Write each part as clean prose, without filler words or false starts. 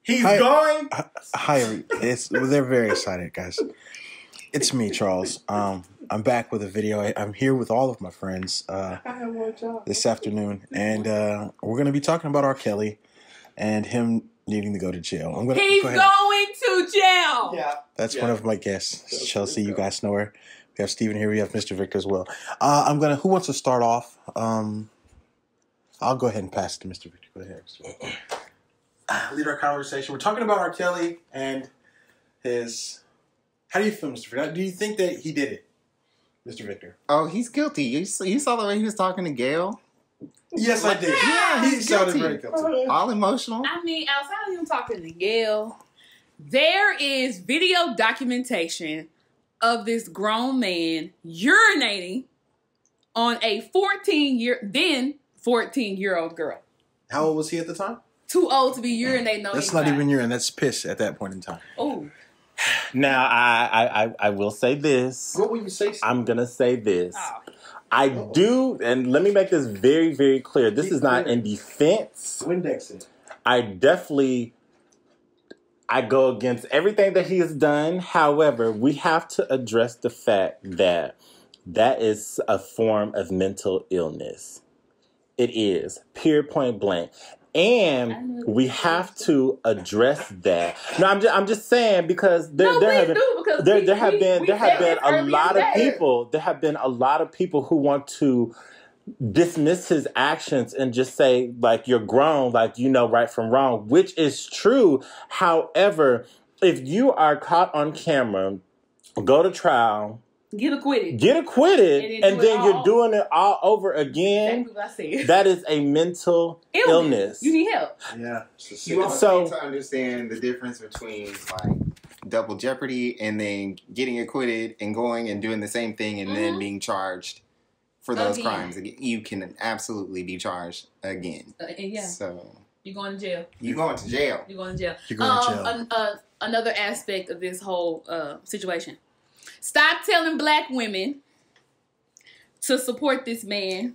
He's going. Hi, they're very excited, guys. It's me, Charles. I'm back with a video. I'm here with all of my friends this afternoon, and we're going to be talking about R. Kelly and him needing to go to jail. He's going to jail. Yeah, that's one of my guests, Chelsea. You guys know her. We have Steven here. We have Mr. Victor as well. Who wants to start off? I'll go ahead and pass it to Mr. Victor. Go ahead, Mr. Victor. Lead our conversation. We're talking about R. Kelly and his. How do you feel, Mr. Victor? Do you think that he did it, Mr. Victor? Oh, he's guilty. You saw the way he was talking to Gail? Yes, I did. Yeah, he sounded very guilty. All emotional. I mean, outside of him talking to Gail, there is video documentation of this grown man urinating on a 14-year-old girl. How old was he at the time? Too old to be urinating on That's anybody. not even urine. That's piss at that point in time. Oh. Now, I will say this. What will you say, Steve? I'm going to say this. Oh. I do, and let me make this very, very clear. This is not in defense. Windex it. I go against everything that he has done. However, we have to address the fact that that is a form of mental illness. It is, period, point blank. And we have to address that. No, I'm just saying because there have been a lot of people who want to dismiss his actions and just say like you're grown, like you know right from wrong, which is true. However, if you are caught on camera, go to trial. Get acquitted, and then you're doing it all over again. That is a mental illness. You need help. Yeah. You also need to understand the difference between like double jeopardy and then getting acquitted and going and doing the same thing and then being charged for those crimes. You can absolutely be charged again. Yeah. So you're going to jail. You're going to jail. You're going to jail. You're going to jail. Another aspect of this whole situation. Stop telling black women to support this man,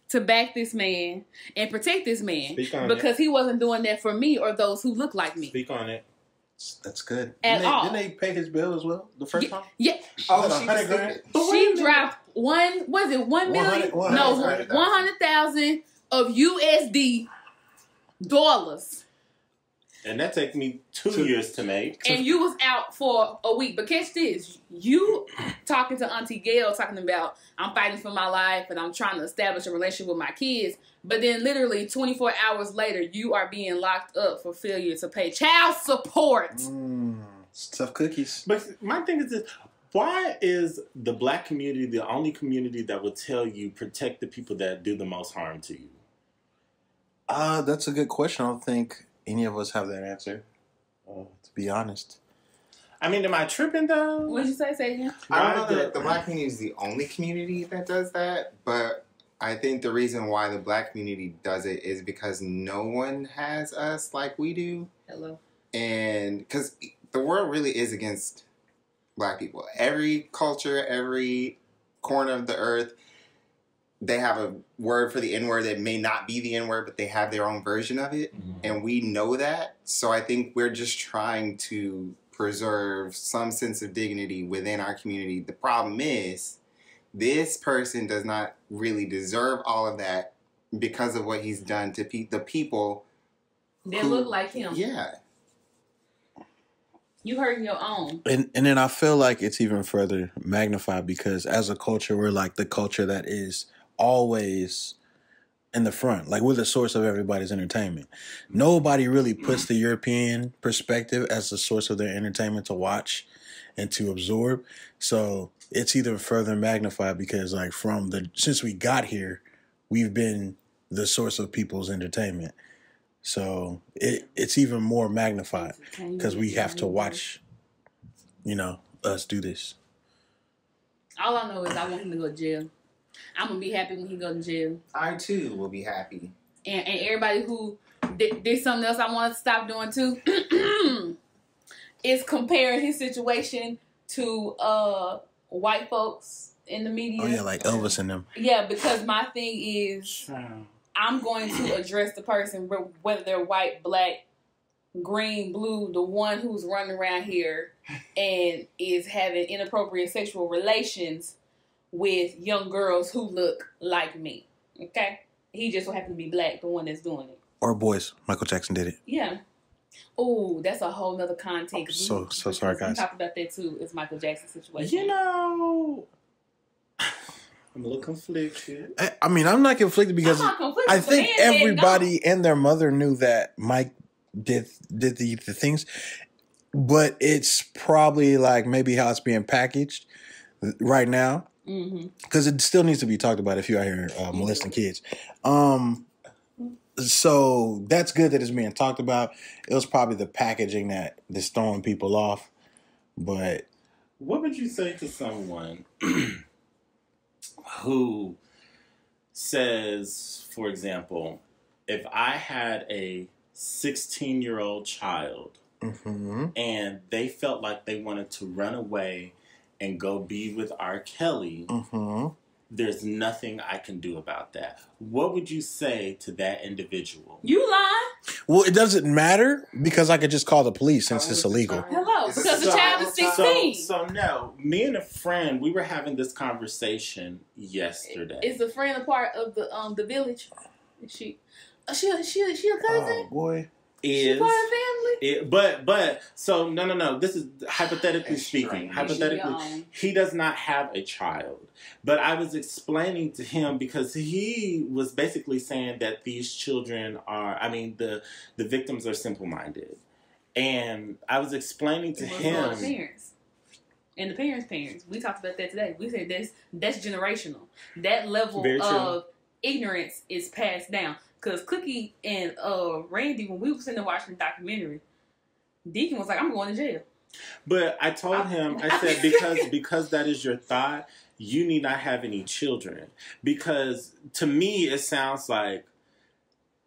to back this man, and protect this man. Because he wasn't doing that for me or those who look like me. Speak on it. That's good. Didn't they pay his bill as well the first time? Yeah. Oh, she dropped $1 million? No, 100,000 of USD dollars. And that took me 2 years to make. And you was out for a week. But catch this. You talking to Auntie Gail, talking about, I'm fighting for my life and I'm trying to establish a relationship with my kids. But then literally 24 hours later, you are being locked up for failure to pay child support. Tough cookies. But my thing is this. Why is the black community the only community that will tell you protect the people that do the most harm to you? That's a good question. I don't think any of us have that answer, to be honest. I mean, am I tripping though? What did you say? Say again. I don't know that the black community is the only community that does that, but I think the reason why the black community does it is because no one has us like we do. Hello. And because the world really is against black people. Every culture, every corner of the earth, they have a word for the N-word that may not be the N-word, but they have their own version of it. Mm-hmm. And we know that. So I think we're just trying to preserve some sense of dignity within our community. The problem is this person does not really deserve all of that because of what he's done to the people that look like him. Yeah. You hurting your own. And then I feel like it's even further magnified because as a culture, we're like the culture that is always in the front. Like we're the source of everybody's entertainment. Nobody really puts the European perspective as the source of their entertainment to watch and to absorb. So it's even further magnified because like since we got here, we've been the source of people's entertainment. So it's even more magnified because we have to watch, us do this. All I know is I want him to go to jail. I'm going to be happy when he goes to jail. I, too, will be happy. And everybody who did something else I want to stop doing, too, is comparing his situation to white folks in the media. Oh, yeah, like Elvis and them. Yeah, because my thing is I'm going to address the person, whether they're white, black, green, blue, the one who's running around here and is having inappropriate sexual relations with young girls who look like me. Okay? He just so happens to be black, the one that's doing it. Or boys. Michael Jackson did it. Yeah. Oh, that's a whole nother context. So sorry, guys. We talked about that too. It's Michael Jackson's situation. You know, I'm a little conflicted. I mean, I'm not conflicted because I think everybody and their mother knew that Mike did the things, but it's probably like maybe how it's being packaged right now, because it still needs to be talked about if you're out here molesting kids. So that's good that it's being talked about. It was probably the packaging that's throwing people off. But what would you say to someone who says, for example, if I had a 16-year-old child and they felt like they wanted to run away and go be with R. Kelly, there's nothing I can do about that. What would you say to that individual? You lie. Well, it doesn't matter because I could just call the police since it's illegal. Hello, because the child is 16. So no, me and a friend, we were having this conversation yesterday. Is the friend a part of the village? Is she a cousin? Oh boy. Is part of family? But so no. This is hypothetically speaking. Hypothetically, he does not have a child. But I was explaining to him because he was basically saying that these children are. I mean, the victims are simple-minded, and I was explaining to him. The parents. And the parents. We talked about that today. We said that's generational. That level of ignorance is passed down. Because Cookie and Randy, when we were sitting there watching the documentary, Deacon was like, I'm going to jail. But I told him, I said, because that is your thought, you need not have any children. Because to me, it sounds like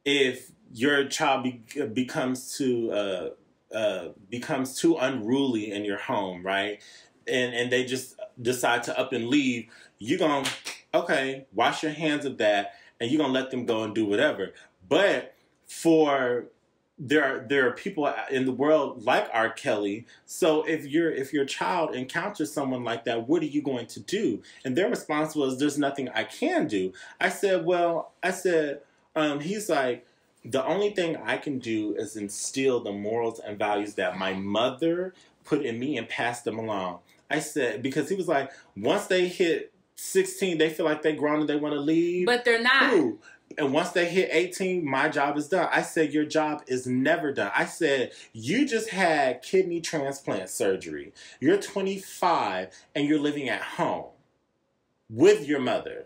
if your child becomes too unruly in your home, right? And they just decide to up and leave, you're going to, okay, wash your hands of that. And you're going to let them go and do whatever. But there are people in the world like R. Kelly. So if your child encounters someone like that, what are you going to do? And their response was, there's nothing I can do. I said, he's like, the only thing I can do is instill the morals and values that my mother put in me and pass them along. I said, because he was like, once they hit 16, they feel like they're grown and they want to leave. But they're not. Ooh. And once they hit 18, my job is done. I said, your job is never done. I said, you just had kidney transplant surgery. You're 25 and you're living at home with your mother.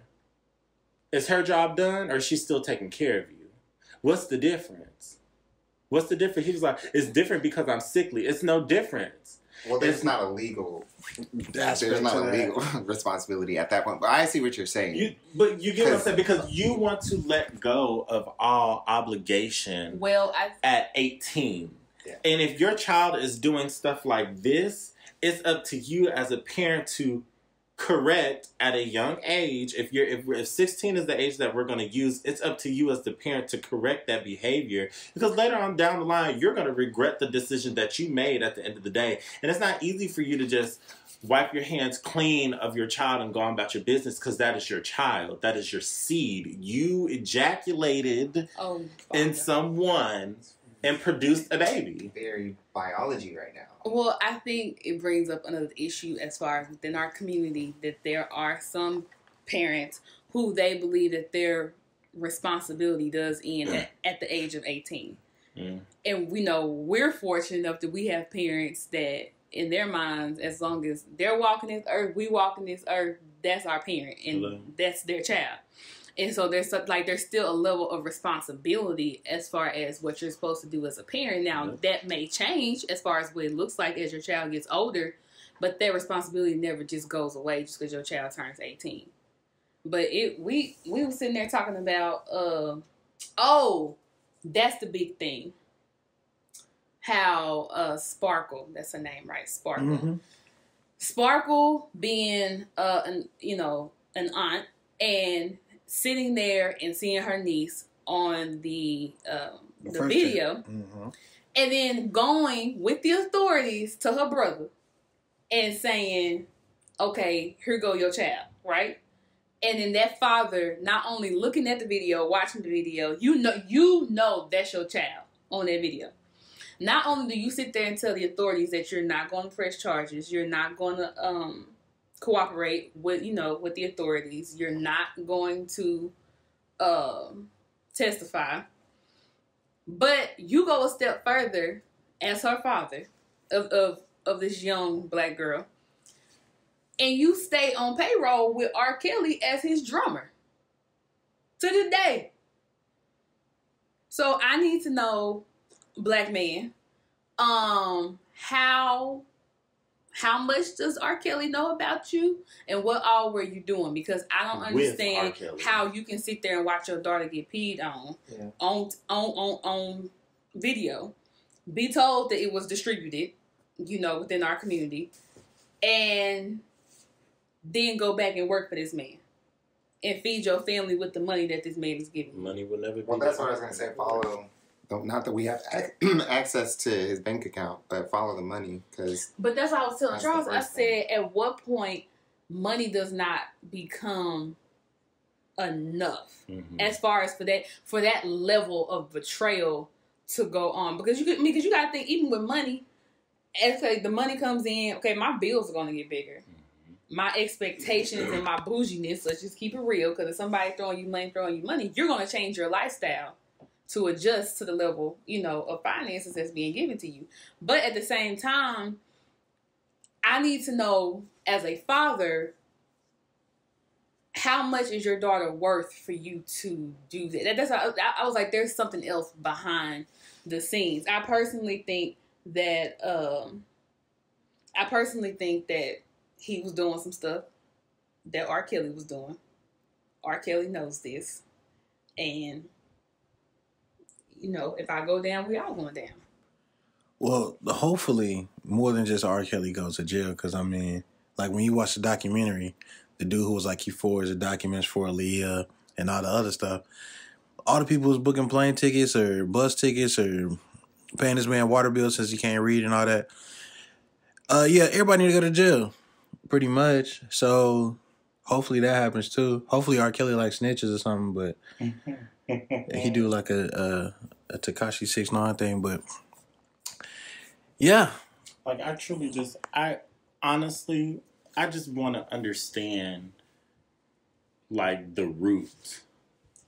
Is her job done or is she still taking care of you? What's the difference? What's the difference? He was like, it's different because I'm sickly. It's no difference. Well, there's not a legal. There's not a legal responsibility at that point. But I see what you're saying. But you get what I'm saying, because you want to let go of all obligation. At 18, yeah. And if your child is doing stuff like this, it's up to you as a parent to correct at a young age. If 16 is the age that we're going to use, it's up to you as the parent to correct that behavior, because later on down the line you're going to regret the decision that you made at the end of the day. And it's not easy for you to just wipe your hands clean of your child and go on about your business, because that is your child, that is your seed. You ejaculated in someone and produced a baby. Very biology right now. Well, I think it brings up another issue as far as within our community, that there are some parents who they believe that their responsibility does end at the age of 18. And we know we're fortunate enough that we have parents that in their minds, as long as they're walking this earth, we walking this earth, that's our parent and that's their child. And so there's still a level of responsibility as far as what you're supposed to do as a parent. Now, that may change as far as what it looks like as your child gets older, but that responsibility never just goes away just because your child turns 18. But we were sitting there talking about, that's the big thing. How Sparkle, that's her name, right? Sparkle. Mm-hmm. Sparkle being an aunt and sitting there and seeing her niece on the video And then going with the authorities to her brother and saying, okay, here go your child, right? And then that father not only looking at the video, watching the video, you know that's your child on that video. Not only do you sit there and tell the authorities that you're not going to press charges, you're not going to cooperate with the authorities, you're not going to testify, but you go a step further as her father of this young black girl, and you stay on payroll with R. Kelly as his drummer to this day. So I need to know, black man, how much does R. Kelly know about you, and what all were you doing? Because I don't understand how you can sit there and watch your daughter get peed on video, be told that it was distributed, within our community, and then go back and work for this man and feed your family with the money that this man is giving. Money will never be. Well, that's what I was going to say. Follow. Not that we have access to his bank account, but follow the money. But that's what I was telling Charles. I said, at what point money does not become enough as far as for that level of betrayal to go on? Because you got to think, even with money, as the money comes in, okay, my bills are going to get bigger. My expectations and my bouginess, let's just keep it real, because if somebody throwing you money, you're going to change your lifestyle to adjust to the level, of finances that's being given to you. But at the same time, I need to know, as a father, how much is your daughter worth for you to do that? That's how I was like, there's something else behind the scenes. I personally think that he was doing some stuff that R. Kelly was doing. R. Kelly knows this. And, if I go down, we all going down. Well, hopefully, more than just R. Kelly goes to jail. Because, I mean, like, when you watch the documentary, the dude who was like, he forged the documents for Aaliyah and all the other stuff, all the people was booking plane tickets or bus tickets or paying this man water bill since he can't read and all that. Yeah, everybody need to go to jail, pretty much. So hopefully that happens too. Hopefully R. Kelly like snitches or something, but he do like a Tekashi 6ix9ine thing. But yeah, like I honestly just want to understand like the root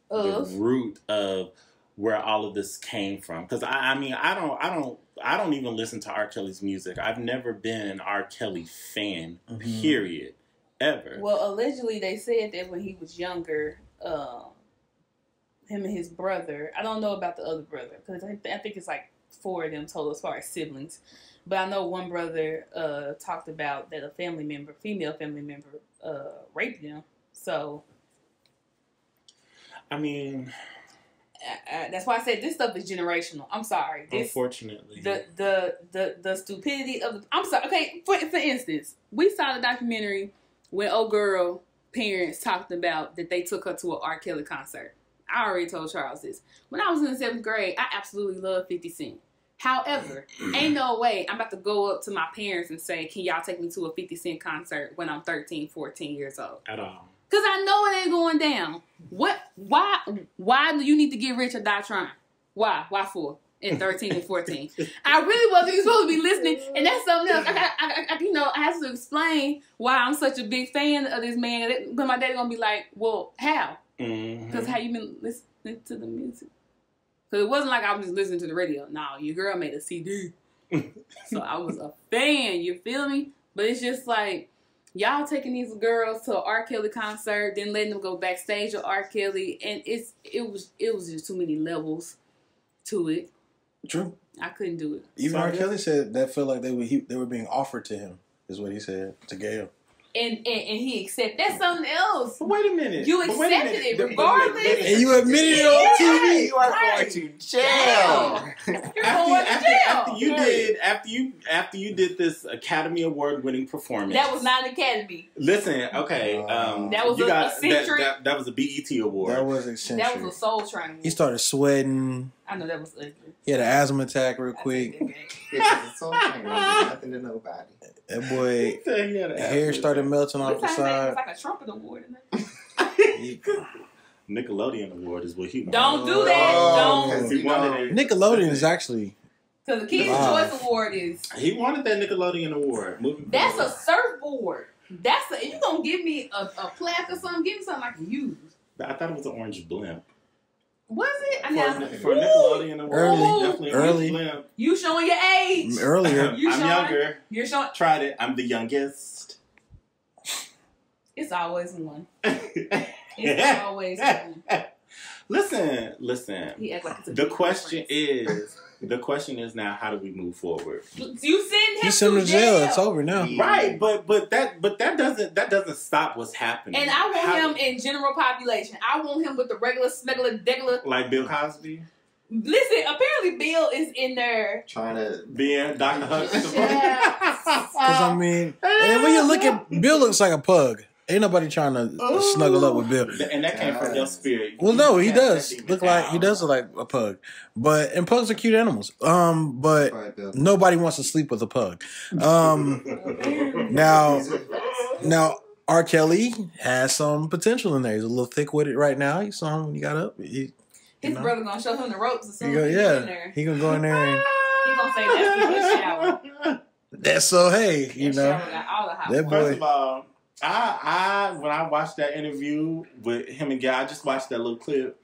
of where all of this came from. Because I mean, I don't even listen to R. Kelly's music. I've never been an R. Kelly fan, period, ever. Well, allegedly they said that when he was younger, him and his brother, I don't know about the other brother, because I think it's like 4 of them total as far as siblings. But I know one brother talked about that a female family member, raped them. So, I mean, that's why I said this stuff is generational. I'm sorry. Unfortunately, the stupidity of. I'm sorry. Okay, for instance, we saw the documentary when old girl parents talked about that they took her to an R. Kelly concert. I already told Charles this. When I was in the 7th grade, I absolutely loved 50 Cent. However, ain't no way I'm about to go up to my parents and say, can y'all take me to a 50 Cent concert when I'm 13, 14 years old? At all. Because I know it ain't going down. Why do you need to get rich or die trying? Why for? At 13 and 14. I really wasn't even supposed to be listening. And that's something else. I have to explain why I'm such a big fan of this man. Because my daddy going to be like, well, how? Because how you been listening to the music? Because it wasn't like I was just listening to the radio. No, your girl made a CD. So I was a fan. You feel me? But it's just like, y'all taking these girls to an R. Kelly concert, then letting them go backstage with R. Kelly, and it was just too many levels to it. True. I couldn't do it. Even R. Kelly said that felt like they were being offered to him, is what he said to Gail. And he accepted. That's something else. But wait a minute. You accepted it regardless. And you admitted it on TV. You are going to jail. You're going to jail. After after you did this Academy Award winning performance. That was not an Academy. Listen, okay. That was eccentric. That was a BET award. That was eccentric. That was a Soul Train. He started sweating. I know that was ugly. He had an asthma attack real quick. It's Soul Train. Nothing to nobody. That boy, hair started melting off the side. It's like a trumpet award. Nickelodeon award is what he wanted. Don't do that. Don't. He wanted it. Nickelodeon is actually. Because the Kids' Choice Award is. He wanted that Nickelodeon award. That's a surfboard. If you gonna give me a plaque or something, give me something I can use. I thought it was an orange blimp. Was it? For Nickelodeon award, early. Blimp. You showing your age. Earlier. I'm younger. You're showing. Tried it. I'm the youngest. It's always one. It's always one. Listen. He act like it's a the question is now, how do we move forward? You send him sent him to jail. It's over now. Right, but that doesn't stop what's happening. And I want him in general population. I want him with the regular smuggler degular. Like Bill Cosby. Listen, apparently Bill is in there trying to be Dr. Huxtable. Because I mean, and when you look at Bill, looks like a pug. Ain't nobody trying to snuggle up with Bill. And that came from your spirit. Well, no, he does look like a pug. And pugs are cute animals. But nobody wants to sleep with a pug. Now R. Kelly has some potential in there. He's a little thick with it right now. You saw him when he got up. His brother gonna show him the ropes as soon as he get in there. He gonna go in there and he gonna say that's the good shower. That's so hey, you know. Got all the hot that boy. First of all, I when I watched that interview with him and Guy, I just watched that little clip.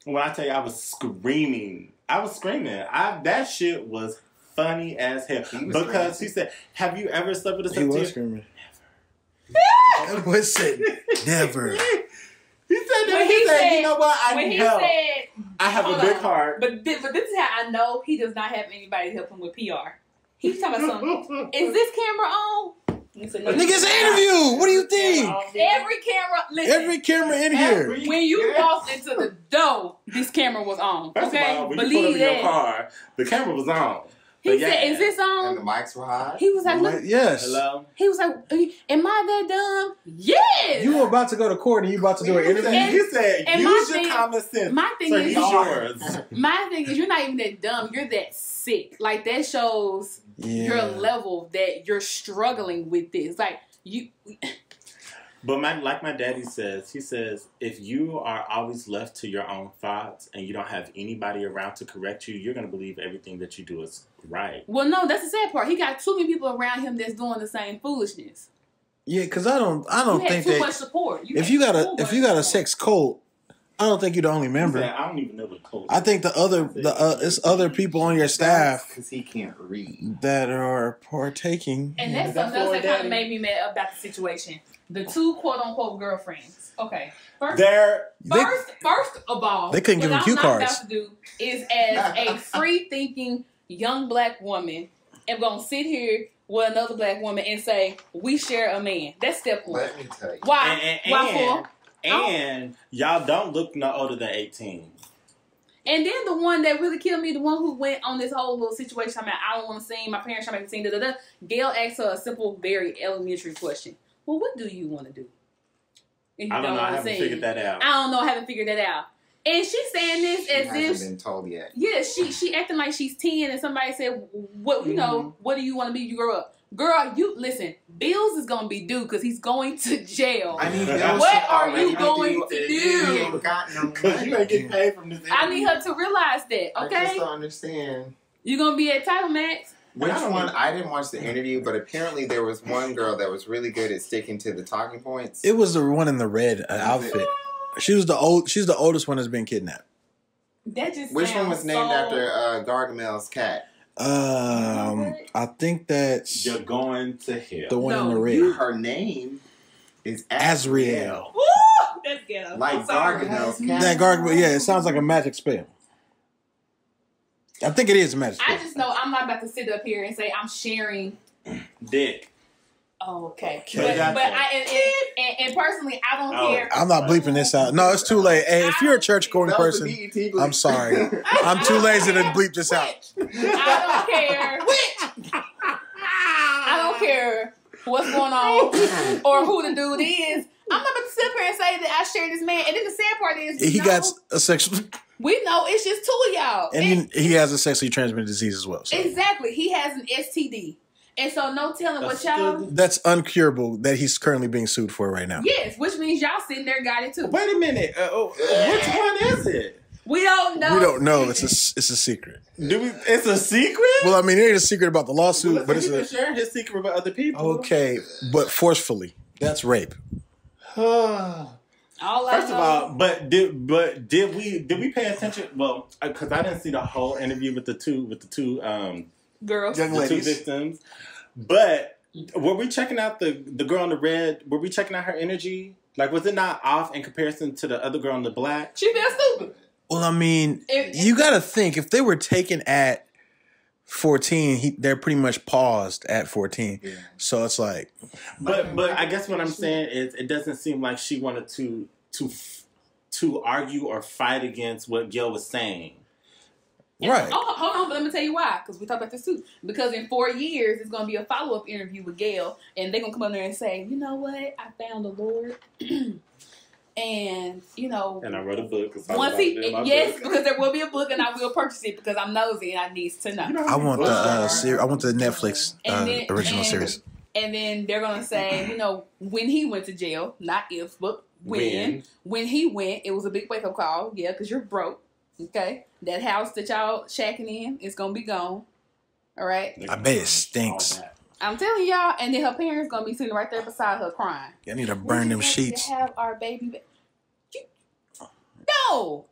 When I tell you I was screaming. That shit was funny as hell. Because he said, "Have you ever slept with a He was screaming. Never. That boy said never. He said that. He said, "You know what? I need help. I have a big heart." But this is how I know he does not have anybody to help him with PR. He's talking about something. Is this camera on? Nigga's an interview. What do you think? Every camera in here. When you walked into the door, this camera was on. First of all, when you pulled up in your car, the camera was on. He said, "Is this on?" And the mics were hot. He was like, "Look, yes." Hello. He was like, "Am I that dumb?" Yes. You were about to go to court and you about to do an interview. He said, "Use your common sense." My thing is yours. My thing is, you're not even that dumb. You're that sick. Like that shows your level that you're struggling with this. Like you. But like my daddy says, he says, if you are always left to your own thoughts and you don't have anybody around to correct you, you're going to believe everything that you do is right. Well, no, that's the sad part. He got too many people around him that's doing the same foolishness. Yeah, because I don't think too much support. If you got a sex cult, I don't think you're the only member. I don't even know what cult. I think it's other people on your staff because he can't read that are partaking. And that's something else that kind of made me mad about the situation. The two quote unquote girlfriends. Okay, first of all, they couldn't give him cue cards. What I'm not about to do is, as a free thinking young black woman, am gonna sit here with another black woman and say we share a man. That's step one. Let me tell you. Why? And y'all don't look no older than 18. And then the one that really killed me, the one who went on this whole little situation, I don't want to sing, my parents trying to make me sing, Gail asked her a simple, very elementary question. Well, what do you want to do? I don't know. I haven't figured that out. I don't know. I haven't figured that out. And she's saying this as if she hasn't been told yet. Yeah, she acting like she's 10 and somebody said, "What what do you want to be? You grow up." Girl, you listen. Bills is gonna be due because he's going to jail. I need what are you going to do? He ain't got no money. You ain't getting paid from this. I need her to realize that. Okay, I just don't understand. You gonna be at Title Max? Which one? I didn't watch the interview, but apparently there was one girl that was really good at sticking to the talking points. It was the one in the red outfit. She's the oldest one that's been kidnapped. That just Which one was named after Gargamel's cat? I think that's You're Going to Hell. The one in the red. Her name is Azriel. Woo! That's ghetto. Like Gargamel's cat. That Gargamel, yeah, it sounds like a magic spell. I think it is a magic spell. I just know I'm not about to sit up here and say I'm sharing dick. Oh, okay. Okay. But I personally, I don't care. I'm not bleeping this out. No, it's too late. Hey, if you're a church-going person, I'm sorry. I'm too lazy to bleep this out. I don't care what's going on or who the dude is. I'm not about to sit here and say that I share this man. And then the sad part is, He got a sexual, we know it's just two of y'all. and he has a sexually transmitted disease as well. So. Exactly. He has an STD. And so no telling what y'all... That's uncurable that he's currently being sued for right now. Yes, which means y'all sitting there got it too. Wait a minute. Which one is it? We don't know. We don't know. It's a secret. It's a secret? Well, I mean, it ain't a secret about the lawsuit, but it's a sharing his secret with other people. Okay, but forcefully. That's rape. First of all, but did we pay attention? Well, because I didn't see the whole interview with the two girls, young ladies, 2 victims. But were we checking out the girl in the red? Were we checking out her energy? Like, was it not off in comparison to the other girl in the black? She felt stupid. Well, I mean, you got to think if they were taken at 14, they're pretty much paused at 14. Yeah. So it's like, but I guess what I'm saying is, it doesn't seem like she wanted to argue or fight against what Gil was saying. And right. Hold on, but let me tell you why. Because we talked about this too. Because in 4 years, it's going to be a follow-up interview with Gail. And they're going to come up there and say, you know what? I found the Lord. And, you know. And I wrote a book. Once yes, because there will be a book and I will purchase it because I'm nosy and I need to know. I want the Netflix original series. And then they're going to say, you know, when he went to jail, not if, but when he went, it was a big wake-up call. Yeah, because you're broke. Okay, that house that y'all shacking in is gonna be gone. All right. I bet it stinks. I'm telling y'all, and then her parents gonna be sitting right there beside her crying. I need to burn them sheets. To have our baby. No.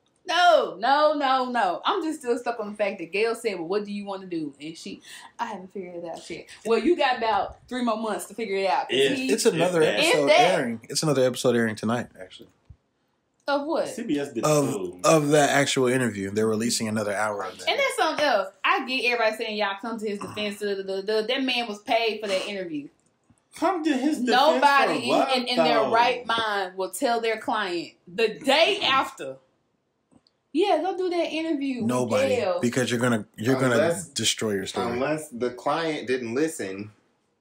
I'm just still stuck on the fact that Gail said, "Well, what do you want to do?" And I haven't figured it out yet. Well, you got about 3 more months to figure it out. It's another episode airing. It's another episode airing tonight, actually. Of what? CBS did of that actual interview. They're releasing another hour of that. And that's something else. I get everybody saying y'all come to his defense. That man was paid for that interview. Come to his defense. Nobody in their right mind will tell their client the day after. Yeah, go do that interview. Nobody, because you're gonna destroy your story. Unless the client didn't listen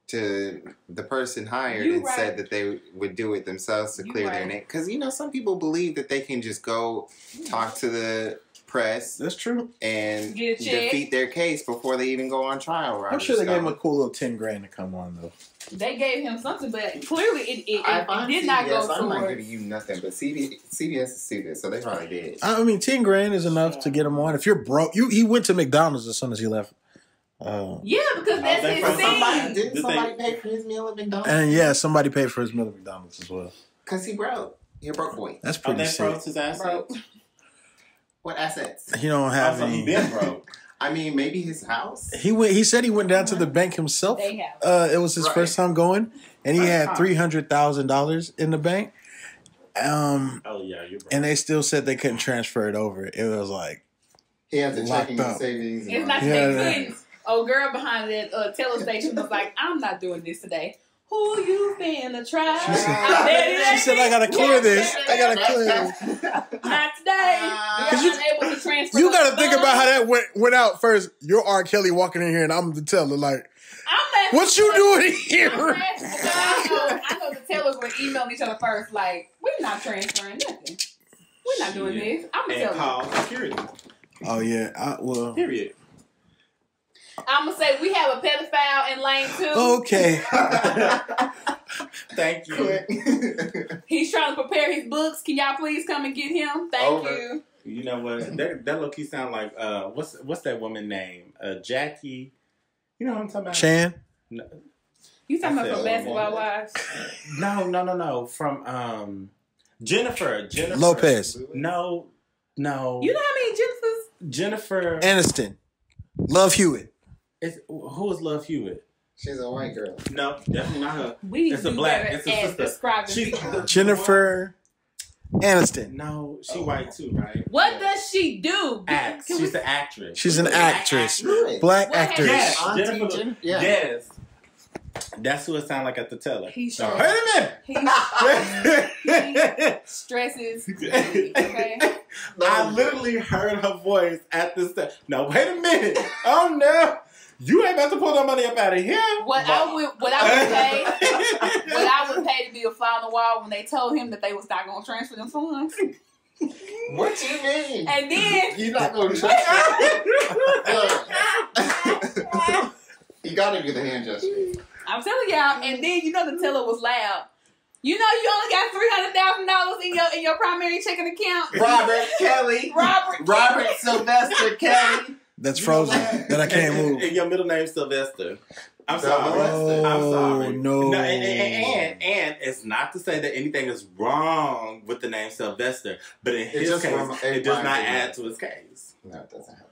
to the person hired said that they would do it themselves to clear their name. Because, you know, some people believe that they can just go talk to the press. That's true. And defeat their case before they even go on trial. Right? I'm sure they gave him a cool little $10,000 to come on, though. They gave him something, but clearly it did not go towards. I'm not giving you nothing, but CBS is sued, so they probably did. I mean, $10,000 is enough to get him on. If you're broke, he went to McDonald's as soon as he left. Yeah, because that's his thing. Didn't somebody pay for his meal at McDonald's? And yeah, somebody paid for his meal at McDonald's as well. Because he broke. He a broke boy. That's pretty sick. His assets? What assets? He don't have any. He been broke. I mean, maybe his house. He said he went down to the bank himself. It was his first time going, and he had $300,000 in the bank. Oh yeah, you're right. And they still said they couldn't transfer it over. It was like he had to checking the savings. It's not they couldn't. Old girl behind that telestation was like, "I'm not doing this today. Who you finna try?" She said, "I gotta clear this. I gotta clear this." Not today. Because you're able to transfer. You gotta think about how that went out first. You're R. Kelly walking in here, and I'm the teller. Like, what you doing here? I know the tellers were emailing each other first. Like, we're not transferring nothing. We're not doing this. I'm gonna tell call security. Oh yeah. Period. I'm gonna say we have a pedophile in lane 2. Okay. Thank you. He's trying to prepare his books. Can y'all please come and get him? Thank you. You know what? That low-key sound like what's that woman name? Jackie. You know what I'm talking about? Chan. No. You talking about from Basketball Wives? No. From Jennifer Lopez. No. You know how many Jennifers? Jennifer Aniston. Love Hewitt. Who is Love Hewitt? She's a white girl. No, definitely not her. It's a black. It's a sister. She's Jennifer Aniston. No, she white too, right? What does she do? She's an actress. She's an actress. Black actress. Yes, yes. That's who it sounded like at the teller. He wait a minute. He stresses. Okay. I literally heard her voice at the No, wait a minute. Oh no. You ain't about to pull that money up out of here. What I would pay to be a fly on the wall when they told him that they was not gonna transfer them funds. What you mean? And then You're not going to transfer. You got to do the hand gesture. I'm telling y'all, and then you know the teller was loud. You know you only got $300,000 in your primary checking account. Robert Kelly. Robert Sylvester Kelly. That's frozen. That I can't move. And your middle name's Sylvester. I'm sorry. Oh, I'm sorry. No. And it's not to say that anything is wrong with the name Sylvester, but in his case, it does not add to his case. No, it doesn't help.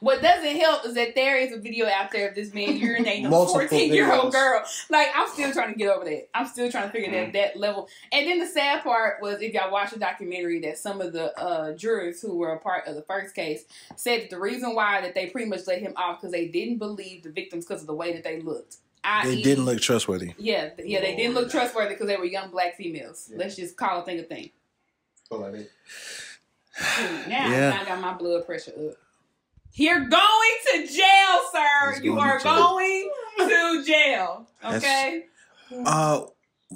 What doesn't help is that there is a video out there of this man urinating on a Multiple 14-year-old videos. girl. Like, I'm still trying to get over that. I'm still trying to figure that level. And then the sad part was, if y'all watch the documentary, that some of the jurors who were a part of the first case said that the reason why that they pretty much let him off because they didn't believe the victims because of the way that they looked. They didn't look trustworthy. Yeah, they didn't look trustworthy because they were young black females. Yeah. Let's just call a thing a thing. Now I got my blood pressure up. You're going to jail, sir. You are going to jail. Okay?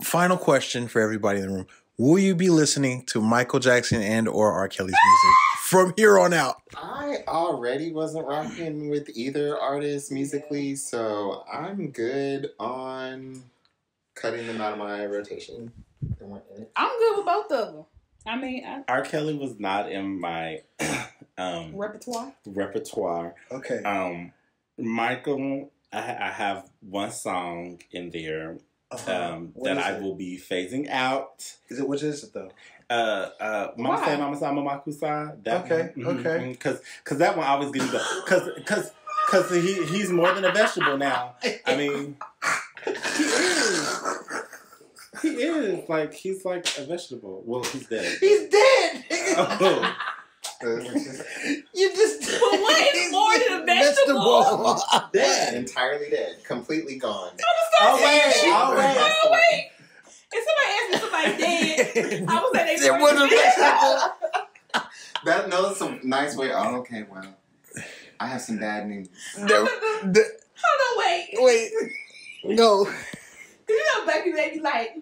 Final question for everybody in the room. Will you be listening to Michael Jackson and or R. Kelly's music from here on out? I already wasn't rocking with either artist musically, so I'm good on cutting them out of my rotation. I'm good with both of them. I mean, R. Kelly was not in my repertoire. Okay. Michael, I have one song in there that I will be phasing out. Which is it though? Mama Say Mama Sa Mama Kusa. Okay. Okay. Because that one always gives me the because he's more than a vegetable now. I mean, he is like he's like a vegetable. Well, he's dead. He's dead. Oh. You just but what is more than a vegetable? Dead, entirely dead, completely gone. Wait. If somebody asked me somebody dead, I would say they were a vegetable. That's a nice way. Oh, okay, well, I have some bad news. Hold on, wait. No. You know, black people, they be like,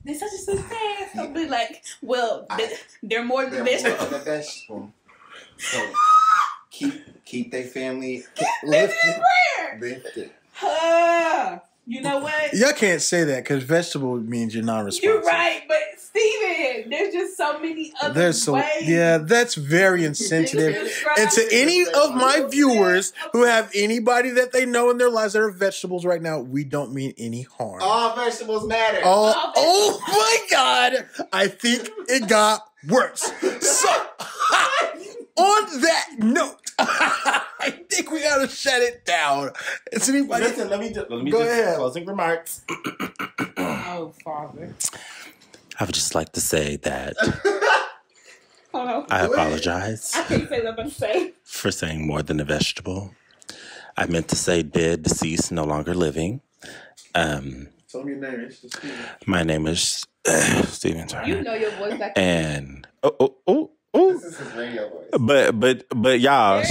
they're such a success. I'll be like, well, they're more than vegetable. So keep their family lifted. You know what? Y'all can't say that because vegetable means you're non-responsive. You're right, but Steven, there's just so many other ways. Yeah, that's very insensitive. And to any of my viewers who have anybody that they know in their lives that are vegetables right now, we don't mean any harm. All vegetables matter. Oh my God. I think it got worse. So, on that note, I think we gotta shut it down. Is anybody? Listen, let me just ahead. Closing remarks. Oh, Father. I would just like to say that Hold on. I apologize I can't say what I'm going to say. for saying more than a vegetable. I meant to say dead, deceased, no longer living. Tell me your name. It's just Steven. My name is Steven Turner. You know your voice like And This is his radio voice. But y'all, wait.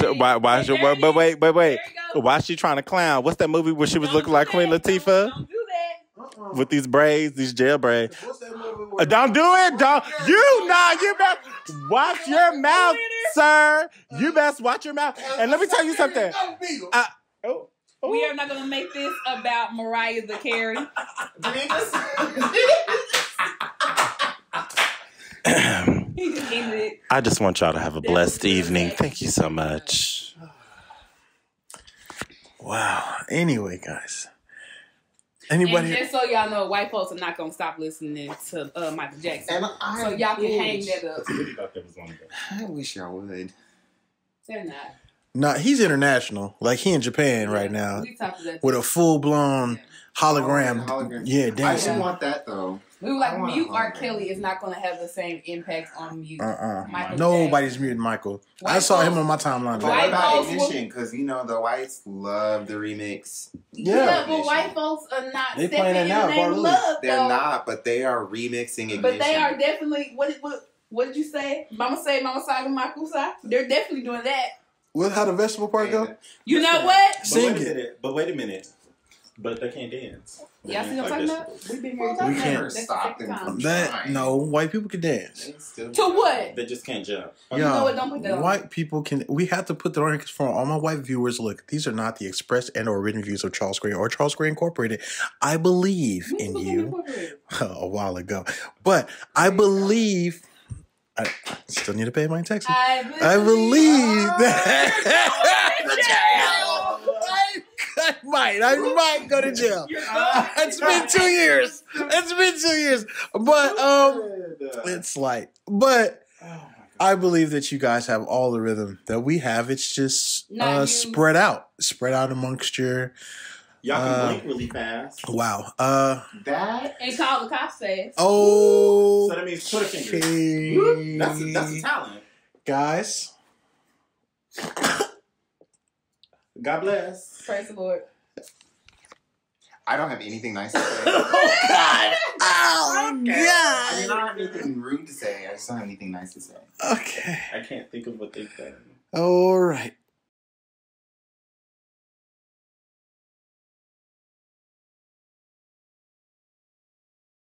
There you go. Why is she trying to clown? What's that movie where she was looking like Queen Latifah? Don't do that. With these braids, these jail braids. What's that movie where- Don't do it. Don't. You better watch your mouth, sir. You best watch your mouth. And let me tell you something. We are not going to make this about Mariah the Carey. He just ended it. I just want y'all to have a blessed evening. Thank you so much. Wow. Anyway, guys. And Anybody? just so y'all know, white folks are not going to stop listening to Michael Jackson. So y'all can hang that up. I wish y'all would. They're not. Nah, he's international. Like he in Japan right now We talked about that. with a full-blown hologram. Hologram. Yeah, I dancing. don't want that though. We were like, I want mute a R. hologram. Kelly is not going to have the same impact on mute. Michael Nobody's Jackson. muting Michael. I White saw him folks- on my timeline. But White what about folks Ignition? Because the whites love the remix. Yeah, but white folks are not They stepping playing that in now, the name of Barlow. love, They're though. not, but they are remixing Ignition. But they are definitely, what did you say? Mama say, Mama side, Mama Kusa. They're definitely doing that. With how the vegetable part go? You know what? But Sing wait a it. minute. But wait a minute. But they can't dance. They Y'all see what I'm dance talking like about? vegetables. We've been Well, here. that We That's can't never the stopped second them time. from That trying. no, white people can dance. They still To what? They just can't jump. You know what? Don't put that on. White people can. We have to put that on because for all my white viewers, look, these are not the express and/or written views of Charles Gray or Charles Gray Incorporated. I believe When in was you incorporated? a while ago, but I believe. I still need to pay my taxes. I believe that. I might go to jail. It's been 2 years. But it's like, but I believe that you guys have all the rhythm that we have. It's just Not spread out amongst your. Y'all can blink really fast. Wow. that. And call the cops fast. Oh. So that means put a finger. Okay. That's a talent. Guys. God bless. Praise the Lord. I don't have anything nice to say. Oh God. Oh I mean, God. I don't have anything rude to say. I just don't have anything nice to say. Okay. I can't think of what they've done. All right.